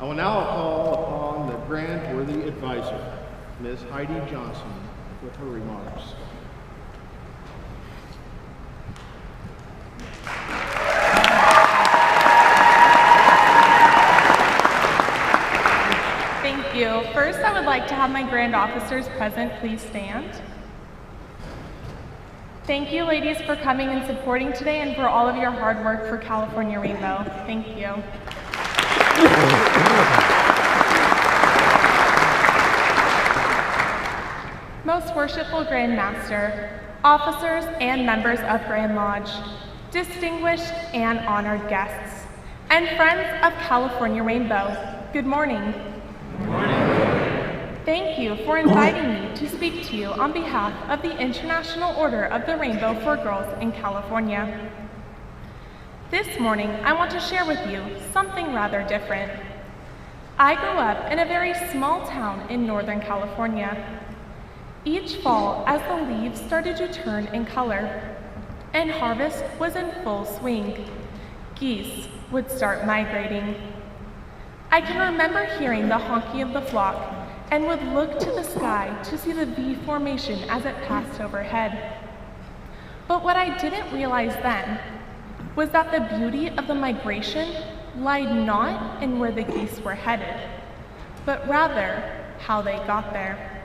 I will now call upon the grant-worthy advisor, Ms. Heidi Johnson, with her remarks. Thank you. First, I would like to have my grand officers present please stand. Thank you, ladies, for coming and supporting today and for all of your hard work for California Rainbow. Thank you. Most worshipful Grand Master, officers and members of Grand Lodge, distinguished and honored guests, and friends of California Rainbow, good morning. Good morning. Thank you for inviting me to speak to you on behalf of the International Order of the Rainbow for Girls in California. This morning, I want to share with you something rather different. I grew up in a very small town in Northern California. Each fall, as the leaves started to turn in color and harvest was in full swing, geese would start migrating. I can remember hearing the honking of the flock and would look to the sky to see the V formation as it passed overhead. But what I didn't realize then was that the beauty of the migration lied not in where the geese were headed, but rather how they got there.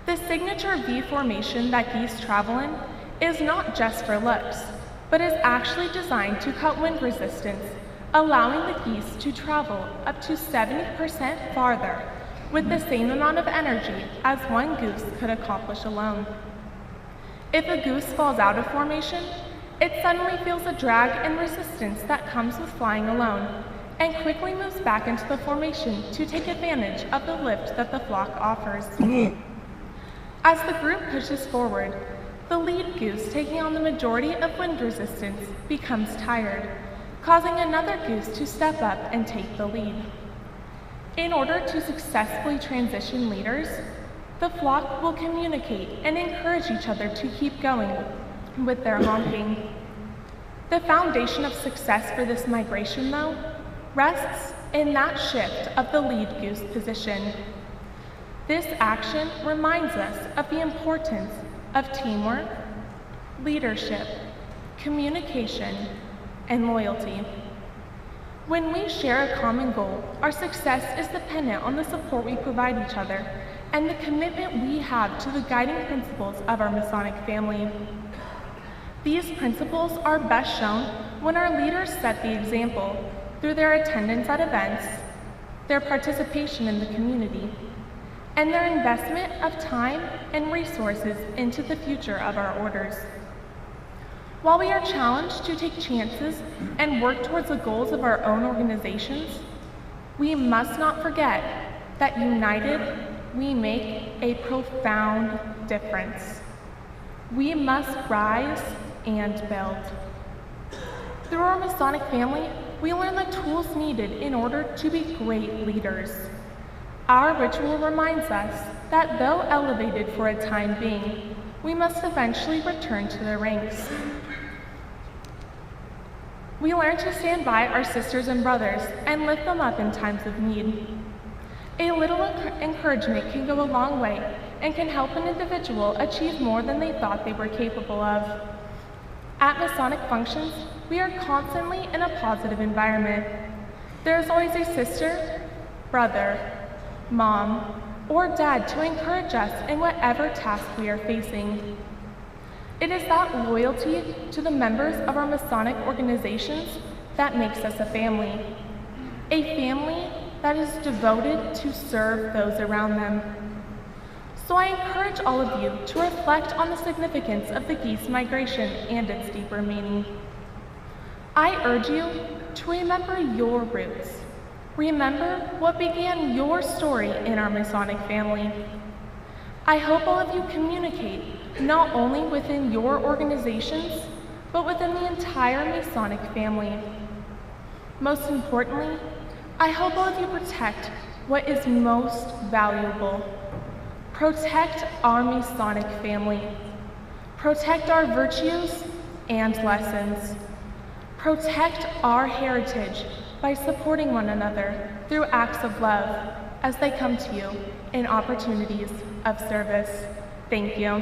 The signature V formation that geese travel in is not just for looks, but is actually designed to cut wind resistance, allowing the geese to travel up to 70% farther with the same amount of energy as one goose could accomplish alone. If a goose falls out of formation, it suddenly feels a drag and resistance that comes with flying alone, and quickly moves back into the formation to take advantage of the lift that the flock offers. As the group pushes forward, the lead goose taking on the majority of wind resistance becomes tired, causing another goose to step up and take the lead. In order to successfully transition leaders, the flock will communicate and encourage each other to keep going with their honking. The foundation of success for this migration, though, rests in that shift of the lead goose position. This action reminds us of the importance of teamwork, leadership, communication, and loyalty. When we share a common goal, our success is dependent on the support we provide each other and the commitment we have to the guiding principles of our Masonic family. These principles are best shown when our leaders set the example through their attendance at events, their participation in the community, and their investment of time and resources into the future of our orders. While we are challenged to take chances and work towards the goals of our own organizations, we must not forget that united, we make a profound difference. We must rise and build. Through our Masonic family, we learn the tools needed in order to be great leaders. Our ritual reminds us that though elevated for a time being, we must eventually return to the ranks. We learn to stand by our sisters and brothers and lift them up in times of need. A little encouragement can go a long way and can help an individual achieve more than they thought they were capable of. At Masonic functions, we are constantly in a positive environment. There is always a sister, brother, mom, or dad to encourage us in whatever task we are facing. It is that loyalty to the members of our Masonic organizations that makes us a family that is devoted to serve those around them. So I encourage all of you to reflect on the significance of the geese migration and its deeper meaning. I urge you to remember your roots. Remember what began your story in our Masonic family. I hope all of you communicate not only within your organizations, but within the entire Masonic family. Most importantly, I hope all of you protect what is most valuable. Protect our Masonic family. Protect our virtues and lessons. Protect our heritage by supporting one another through acts of love as they come to you in opportunities of service. Thank you.